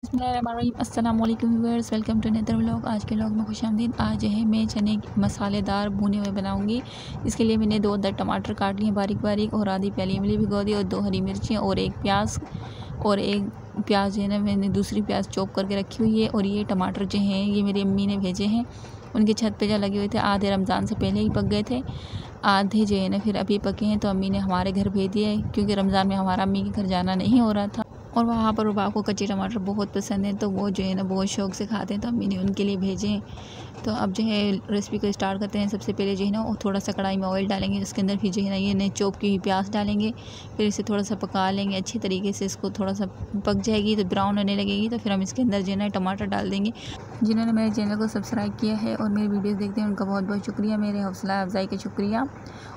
अस्सलाम वालेकुम viewers, welcome to another vlog. आज के व्लॉग में खुशामदीद। आज है मैं चने मसालेदार भुने हुए बनाऊंगी। इसके लिए मैंने 2 अदद टमाटर काट लिए बारीक बारीक और आधी प्याली इमली भिगो दी और 2 हरी मिर्चें और एक प्याज जो है ना मैंने दूसरी प्याज चॉप करके रखी हुई है। और ये टमाटर जो हैं ये मेरी अम्मी ने भेजे हैं, उनके छत पे जो लगे हुए थे। आधे रमज़ान से पहले ही पक गए थे, आधे जो है ना फिर अभी पके हैं, तो अम्मी ने हमारे घर भेज दिया है क्योंकि रमज़ान में हमारा अम्मी के घर जाना नहीं हो रहा था। और वहाँ पर बाप को कच्चे टमाटर बहुत पसंद है, तो वो जो है ना बहुत शौक़ से खाते हैं, तो अम्मी ने उनके लिए भेजे हैं। तो अब जो है रेसिपी को स्टार्ट करते हैं। सबसे पहले जो है ना वो थोड़ा सा कढ़ाई में ऑयल डालेंगे, उसके अंदर फिर जो है ना ये नए चॉप की हुई प्याज डालेंगे। फिर इसे थोड़ा सा पका लेंगे अच्छी तरीके से। इसको थोड़ा सा पक जाएगी तो ब्राउन होने लगेगी, तो फिर हम इसके अंदर जो है ना टमाटर डाल देंगे। जिन्होंने मेरे चैनल को सब्सक्राइब किया है और मेरी वीडियोज़ देखते हैं उनका बहुत बहुत शुक्रिया। मेरे हौसला अफजाई का शुक्रिया।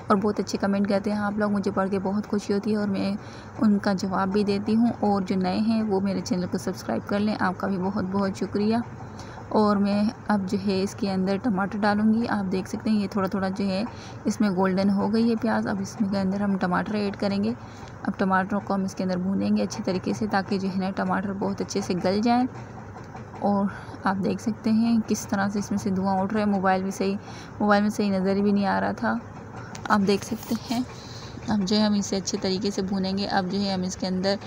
और बहुत अच्छे कमेंट करते हैं आप लोग, मुझे पढ़ के बहुत खुशी होती है और मैं उनका जवाब भी देती हूँ। और जो नए हैं वो मेरे चैनल को सब्सक्राइब कर लें, आपका भी बहुत बहुत शुक्रिया। और मैं अब जो है इसके अंदर टमाटर डालूँगी। आप देख सकते हैं ये थोड़ा थोड़ा जो है इसमें गोल्डन हो गई है प्याज। अब इसमें के अंदर हम टमाटर ऐड करेंगे। अब टमाटरों को हम इसके अंदर भूनेंगे अच्छी तरीके से, ताकि जो है ना टमाटर बहुत अच्छे से गल जाएँ। और आप देख सकते हैं किस तरह से इसमें से धुआं उठ रहा है। मोबाइल में सही नज़र भी नहीं आ रहा था, आप देख सकते हैं। अब जो है हम इसे अच्छे तरीके से भूनेंगे। अब जो है हम इसके अंदर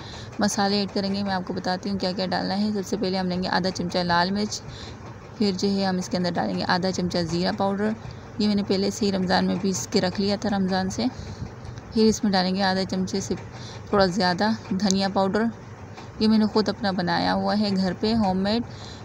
मसाले ऐड करेंगे। मैं आपको बताती हूँ क्या क्या डालना है। सबसे पहले हम लेंगे आधा चमचा लाल मिर्च। फिर जो है हम इसके अंदर डालेंगे आधा चमचा ज़ीरा पाउडर, ये मैंने पहले से ही रमज़ान में पीस के रख लिया था रमज़ान से। फिर इसमें डालेंगे आधा चमचे से थोड़ा ज़्यादा धनिया पाउडर, ये मैंने ख़ुद अपना बनाया हुआ है घर पे होममेड।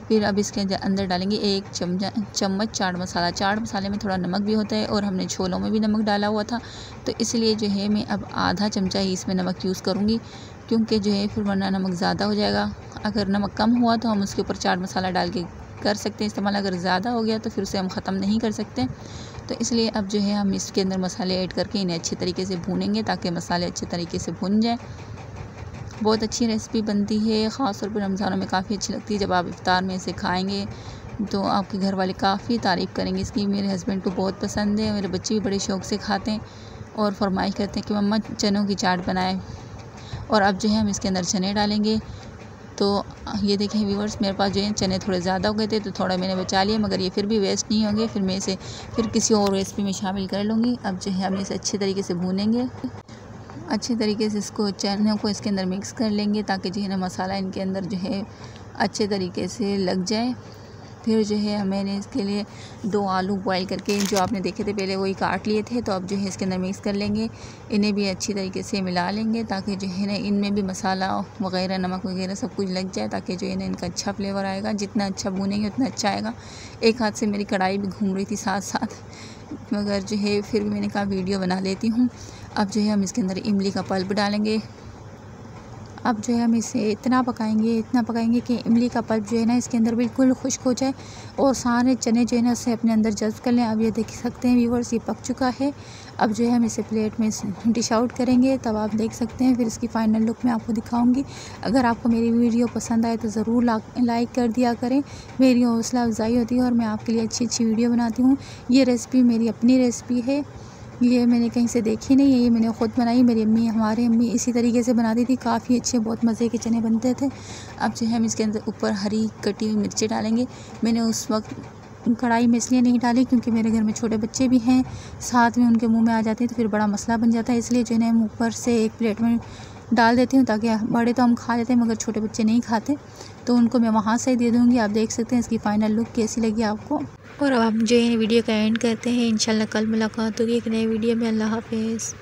फिर अब इसके अंदर डालेंगे 1 चम्मच चाट मसाला। चाट मसाले में थोड़ा नमक भी होता है और हमने छोलों में भी नमक डाला हुआ था, तो इसलिए जो है मैं अब आधा चमचा ही इसमें नमक यूज़ करूँगी, क्योंकि जो है फिर वरना नमक ज़्यादा हो जाएगा। अगर नमक कम हुआ तो हम उसके ऊपर चाट मसाला डाल के कर सकते हैं इस्तेमाल, अगर ज़्यादा हो गया तो फिर उसे हम ख़त्म नहीं कर सकते। तो इसलिए अब जो है हम इसके अंदर मसाले ऐड करके इन्हें अच्छे तरीके से भूनेंगे, ताकि मसाले अच्छे तरीके से भुन जाए। बहुत अच्छी रेसिपी बनती है, ख़ास तौर पर रमज़ानों में काफ़ी अच्छी लगती है। जब आप इफ्तार में इसे खाएंगे तो आपके घर वाले काफ़ी तारीफ़ करेंगे इसकी। मेरे हस्बैंड को बहुत पसंद है, मेरे बच्चे भी बड़े शौक़ से खाते हैं और फरमाइश करते हैं कि मम्मा चनों की चाट बनाएं। और अब जो है हम इसके अंदर चने डालेंगे। तो ये देखें व्यूअर्स, मेरे पास जो है चने थोड़े ज़्यादा हो गए थे, तो थोड़ा मैंने बचा लिए, मगर ये फिर भी वेस्ट नहीं होंगे। फिर मैं इसे फिर किसी और रेसिपी में शामिल कर लूँगी। अब जो है हम इसे अच्छे तरीके से भूनेंगे। अच्छे तरीके से इसको चनों को इसके अंदर मिक्स कर लेंगे, ताकि जो है ना मसाला इनके अंदर जो है अच्छे तरीके से लग जाए। फिर जो है मैंने इसके लिए 2 आलू बॉईल करके जो आपने देखे थे पहले वही काट लिए थे, तो अब जो है इसके अंदर मिक्स कर लेंगे। इन्हें भी अच्छी तरीके से मिला लेंगे, ताकि जो है ना इनमें भी मसाला वगैरह नमक वगैरह सब कुछ लग जाए, ताकि जो है ना इनका अच्छा फ्लेवर आएगा। जितना अच्छा भूनेंगे उतना अच्छा आएगा। एक हाथ से मेरी कढ़ाई भी घूम रही थी साथ साथ, मगर जो है फिर भी मैंने कहा वीडियो बना लेती हूँ। अब जो है हम इसके अंदर इमली का पल्प डालेंगे। अब जो है हम इसे इतना पकाएंगे कि इमली का पल्प जो है ना इसके अंदर बिल्कुल खुश्क हो जाए और सारे चने जो है ना उसे अपने अंदर जज़्ब कर लें। अब ये देख सकते हैं व्यूअर्स, ये पक चुका है। अब जो है हम इसे प्लेट में डिश आउट करेंगे, तब आप देख सकते हैं। फिर इसकी फ़ाइनल लुक मैं आपको दिखाऊंगी। अगर आपको मेरी वीडियो पसंद आए तो ज़रूर लाइक कर दिया करें, मेरी हौसला अफजाई होती है और मैं आपके लिए अच्छी अच्छी वीडियो बनाती हूँ। ये रेसिपी मेरी अपनी रेसिपी है, ये मैंने कहीं से देखी नहीं है, ये मैंने ख़ुद बनाई। हमारी अम्मी इसी तरीके से बनाती थी, काफ़ी अच्छे बहुत मज़े के चने बनते थे। अब जो है हम इसके अंदर ऊपर हरी कटी हुई मिर्चें डालेंगे। मैंने उस वक्त कढ़ाई में इसलिए नहीं डाली क्योंकि मेरे घर में छोटे बच्चे भी हैं, साथ में उनके मुंह में आ जाते हैं तो फिर बड़ा मसला बन जाता है। इसलिए जो है हम ऊपर से एक प्लेट में डाल देती हूँ, ताकि बड़े तो हम खा लेते हैं मगर छोटे बच्चे नहीं खाते, तो उनको मैं वहाँ से दे दूँगी। आप देख सकते हैं इसकी फ़ाइनल लुक कैसी लगी आपको। और अब हम जो है वीडियो का एंड करते हैं। इंशाल्लाह कल मुलाकात होगी एक नए वीडियो में। अल्लाह हाफ़िज़।